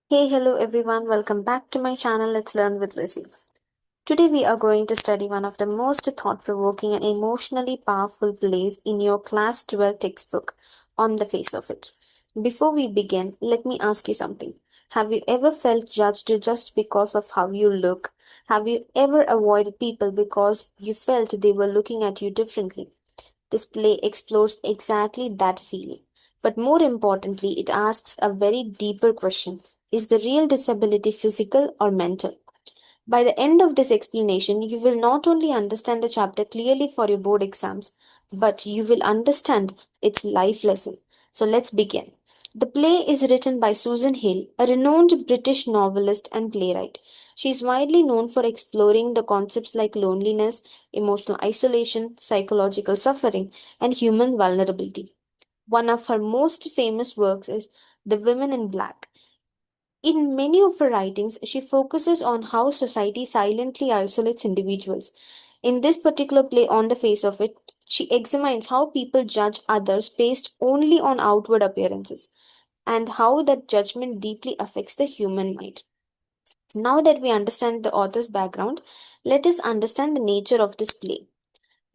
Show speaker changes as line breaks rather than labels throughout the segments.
Hey, hello everyone, welcome back to my channel Let's Learn with Lizzie. Today we are going to study one of the most thought-provoking and emotionally powerful plays in your Class 12 textbook, On the Face of It. Before we begin, let me ask you something. Have you ever felt judged just because of how you look? Have you ever avoided people because you felt they were looking at you differently? This play explores exactly that feeling. But more importantly, it asks a very deeper question. Is the real disability physical or mental? By the end of this explanation, you will not only understand the chapter clearly for your board exams, but you will understand its life lesson. So let's begin. The play is written by Susan Hill, a renowned British novelist and playwright. She is widely known for exploring the concepts like loneliness, emotional isolation, psychological suffering, and human vulnerability. One of her most famous works is The Women in Black. In many of her writings, she focuses on how society silently isolates individuals. In this particular play, On the Face of It, she examines how people judge others based only on outward appearances and how that judgment deeply affects the human mind. Now that we understand the author's background, let us understand the nature of this play.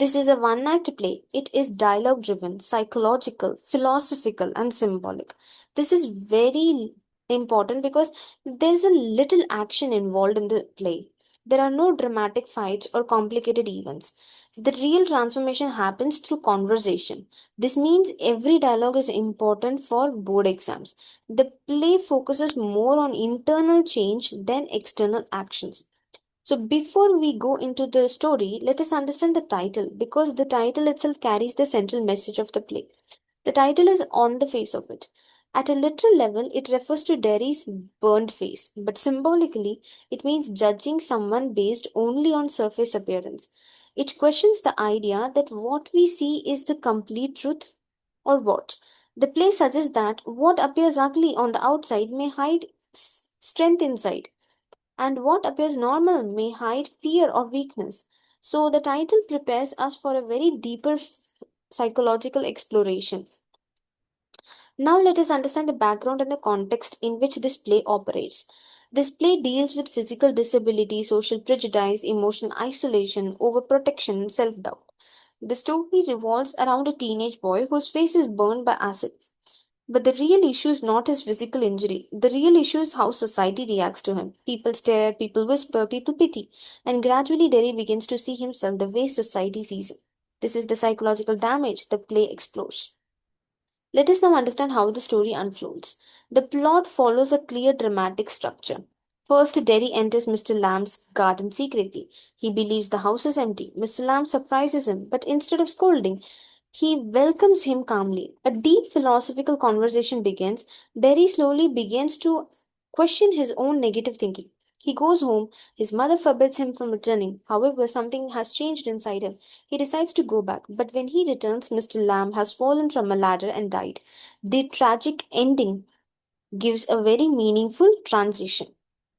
This is a one act play. It is dialogue driven, psychological, philosophical, and symbolic. This is very important because there is a little action involved in the play. There are no dramatic fights or complicated events. The real transformation happens through conversation. This means every dialogue is important for board exams. The play focuses more on internal change than external actions. So before we go into the story, let us understand the title because the title itself carries the central message of the play. The title is On the Face of It. At a literal level, it refers to Derry's burned face, but symbolically, it means judging someone based only on surface appearance. It questions the idea that what we see is the complete truth or what. The play suggests that what appears ugly on the outside may hide strength inside and what appears normal may hide fear or weakness. So, the title prepares us for a very deeper psychological exploration. Now, let us understand the background and the context in which this play operates. This play deals with physical disability, social prejudice, emotional isolation, overprotection, and self doubt. The story revolves around a teenage boy whose face is burned by acid. But the real issue is not his physical injury. The real issue is how society reacts to him. People stare, people whisper, people pity. And gradually, Derry begins to see himself the way society sees him. This is the psychological damage the play explores. Let us now understand how the story unfolds. The plot follows a clear dramatic structure. First, Derry enters Mr. Lamb's garden secretly. He believes the house is empty. Mr. Lamb surprises him, but instead of scolding, he welcomes him calmly. A deep philosophical conversation begins. Derry slowly begins to question his own negative thinking. He goes home. His mother forbids him from returning. However, something has changed inside him. He decides to go back, but when he returns, Mr. Lamb has fallen from a ladder and died. The tragic ending gives a very meaningful transition.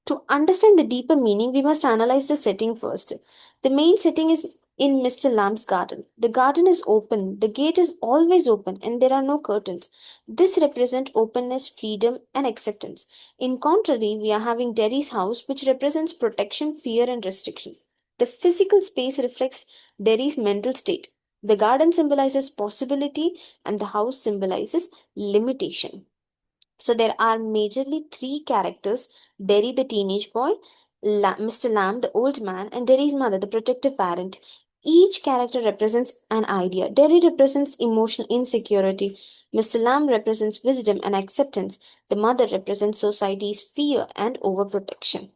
To understand the deeper meaning, we must analyze the setting first. The main setting is in Mr. Lamb's garden. The garden is open, the gate is always open, and there are no curtains. This represents openness, freedom, and acceptance. In contrary, we are having Derry's house, which represents protection, fear, and restriction. The physical space reflects Derry's mental state. The garden symbolizes possibility, and the house symbolizes limitation. So there are majorly three characters: Derry, the teenage boy, Mr. Lamb, the old man, and Derry's mother, the protective parent. Each character represents an idea. Derry represents emotional insecurity. Mr. Lamb represents wisdom and acceptance. The mother represents society's fear and overprotection.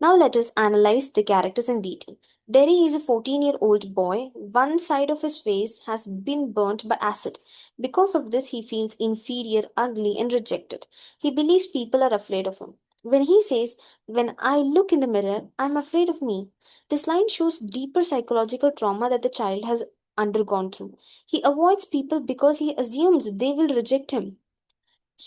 Now let us analyze the characters in detail. Derry is a 14-year-old boy. One side of his face has been burnt by acid. Because of this, he feels inferior, ugly, and rejected. He believes people are afraid of him. When he says, "When I look in the mirror, I'm afraid of me," this line shows deeper psychological trauma that the child has undergone through. He avoids people because he assumes they will reject him.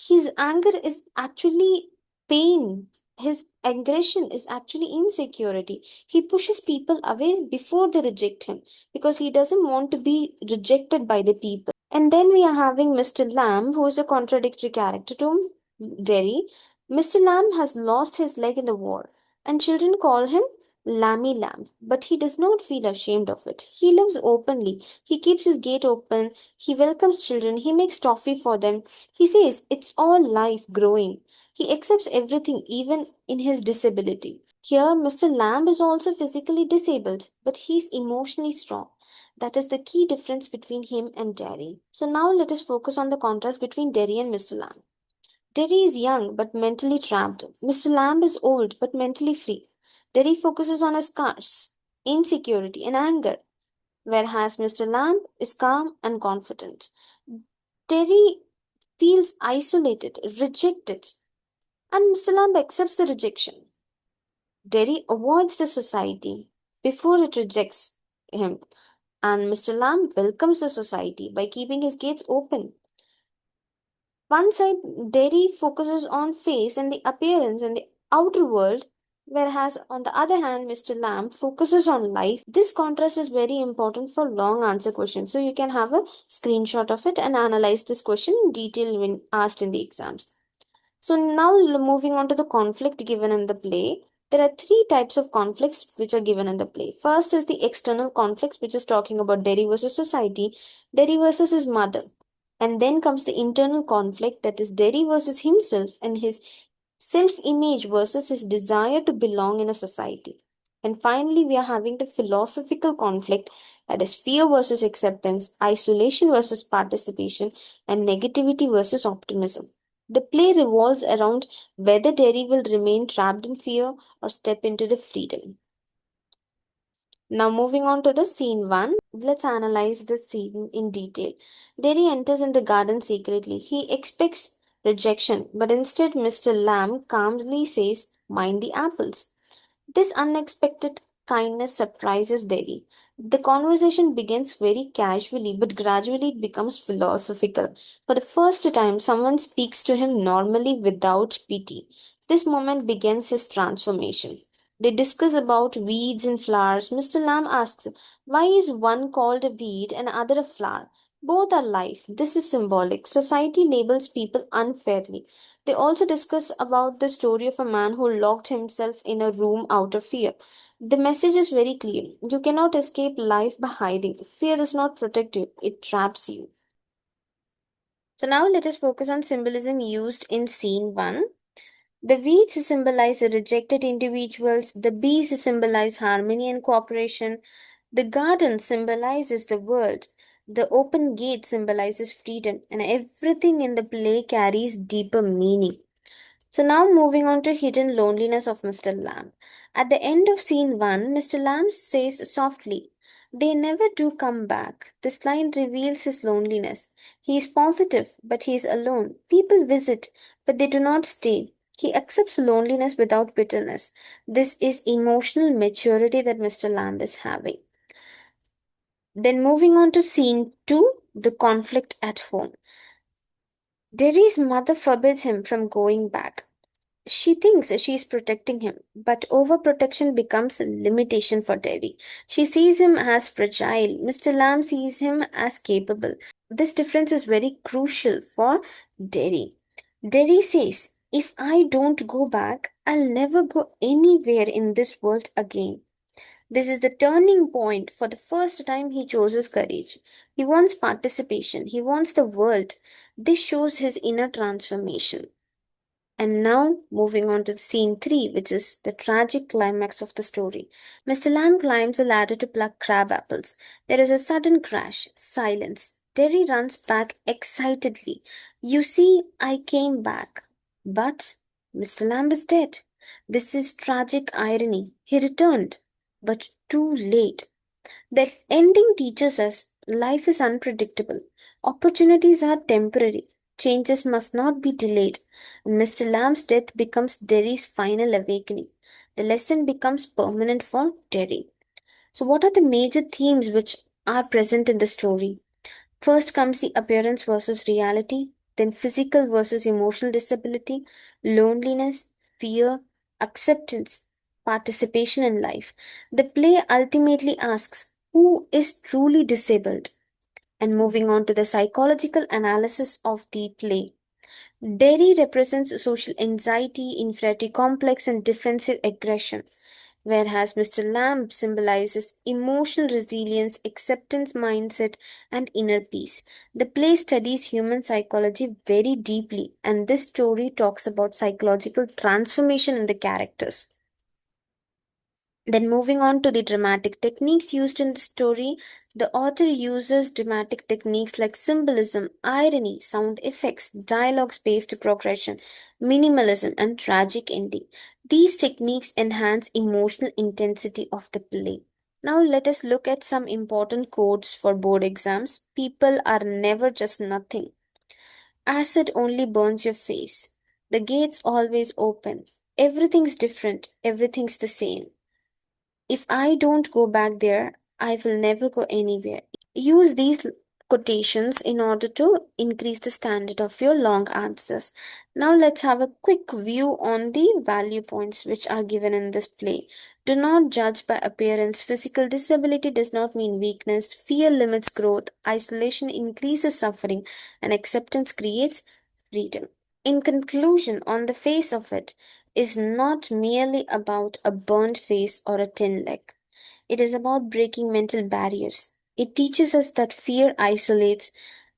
His anger is actually pain. His aggression is actually insecurity. He pushes people away before they reject him because he doesn't want to be rejected by the people. And then we are having Mr. Lamb, who is a contradictory character to Derry. Mr. Lamb has lost his leg in the war, and children call him Lammy Lamb, but he does not feel ashamed of it. He lives openly. He keeps his gate open. He welcomes children. He makes toffee for them. He says it's all life growing. He accepts everything, even in his disability. Here, Mr. Lamb is also physically disabled, but he's emotionally strong. That is the key difference between him and Derry. So now let us focus on the contrast between Derry and Mr. Lamb. Derry is young but mentally trapped. Mr. Lamb is old but mentally free. Derry focuses on his scars, insecurity, and anger, whereas Mr. Lamb is calm and confident. Derry feels isolated, rejected, and Mr. Lamb accepts the rejection. Derry avoids the society before it rejects him, and Mr. Lamb welcomes the society by keeping his gates open. One side, Derry focuses on face and the appearance and the outer world, whereas on the other hand, Mr. Lamb focuses on life. This contrast is very important for long answer questions. So you can have a screenshot of it and analyze this question in detail when asked in the exams. So now moving on to the conflict given in the play. There are three types of conflicts which are given in the play. First is the external conflicts, which is talking about Derry versus society, Derry versus his mother. And then comes the internal conflict, that is Derry versus himself and his self image versus his desire to belong in a society. And finally, we are having the philosophical conflict, that is fear versus acceptance, isolation versus participation, and negativity versus optimism. The play revolves around whether Derry will remain trapped in fear or step into the freedom. Now, moving on to the scene 1, let's analyze the scene in detail. Derry enters in the garden secretly. He expects rejection, but instead, Mr. Lamb calmly says, "Mind the apples." This unexpected kindness surprises Derry. The conversation begins very casually, but gradually it becomes philosophical. For the first time, someone speaks to him normally without pity. This moment begins his transformation. They discuss about weeds and flowers. Mr. Lamb asks, "Why is one called a weed and other a flower? Both are life. This is symbolic. Society labels people unfairly." They also discuss about the story of a man who locked himself in a room out of fear. The message is very clear. You cannot escape life by hiding. Fear does not protect you, it traps you. So now let us focus on symbolism used in scene 1. The weeds symbolize rejected individuals, the bees symbolize harmony and cooperation, the garden symbolizes the world, the open gate symbolizes freedom, and everything in the play carries deeper meaning. So now moving on to hidden loneliness of Mr. Lamb. At the end of scene 1, Mr. Lamb says softly, "They never do come back." This line reveals his loneliness. He is positive, but he is alone. People visit, but they do not stay. He accepts loneliness without bitterness. This is emotional maturity that Mr. Lamb is having. Then moving on to scene 2, the conflict at home. Derry's mother forbids him from going back. She thinks she is protecting him, but overprotection becomes a limitation for Derry. She sees him as fragile. Mr. Lamb sees him as capable. This difference is very crucial for Derry. Derry says, "If I don't go back, I'll never go anywhere in this world again." This is the turning point. For the first time, he chooses courage. He wants participation. He wants the world. This shows his inner transformation. And now, moving on to scene 3, which is the tragic climax of the story. Mr. Lamb climbs a ladder to pluck crab apples. There is a sudden crash, silence. Terry runs back excitedly. "You see, I came back." But Mr. Lamb is dead. This is tragic irony. He returned, but too late. The ending teaches us life is unpredictable. Opportunities are temporary. Changes must not be delayed. And Mr. Lamb's death becomes Derry's final awakening. The lesson becomes permanent for Derry. So, what are the major themes which are present in the story? First comes the appearance versus reality, then physical versus emotional disability, loneliness, fear, acceptance, participation in life. The play ultimately asks, who is truly disabled? And moving on to the psychological analysis of the play. Derry represents social anxiety, inferiority complex, and defensive aggression, whereas Mr. Lamb symbolizes emotional resilience, acceptance mindset, and inner peace. The play studies human psychology very deeply, and this story talks about psychological transformation in the characters. Then, moving on to the dramatic techniques used in the story, the author uses dramatic techniques like symbolism, irony, sound effects, dialogue spaced progression, minimalism, and tragic ending. These techniques enhance emotional intensity of the play. Now, let us look at some important quotes for board exams. People are never just nothing. Acid only burns your face. The gates always open. Everything's different. Everything's the same. If I don't go back there, I will never go anywhere. Use these quotations in order to increase the standard of your long answers. Now let's have a quick view on the value points which are given in this play. Do not judge by appearance. Physical disability does not mean weakness. Fear limits growth. Isolation increases suffering. And acceptance creates freedom. In conclusion, on the face of it, is not merely about a burnt face or a thin leg. It is about breaking mental barriers. It teaches us that fear isolates,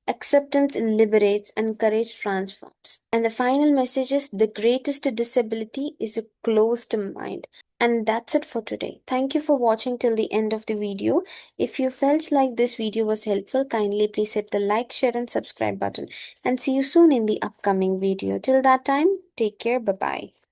acceptance liberates, and courage transforms. And the final message is the greatest disability is a closed mind. And that's it for today. Thank you for watching till the end of the video. If you felt like this video was helpful, kindly please hit the like, share, and subscribe button. And see you soon in the upcoming video. Till that time, take care. Bye bye.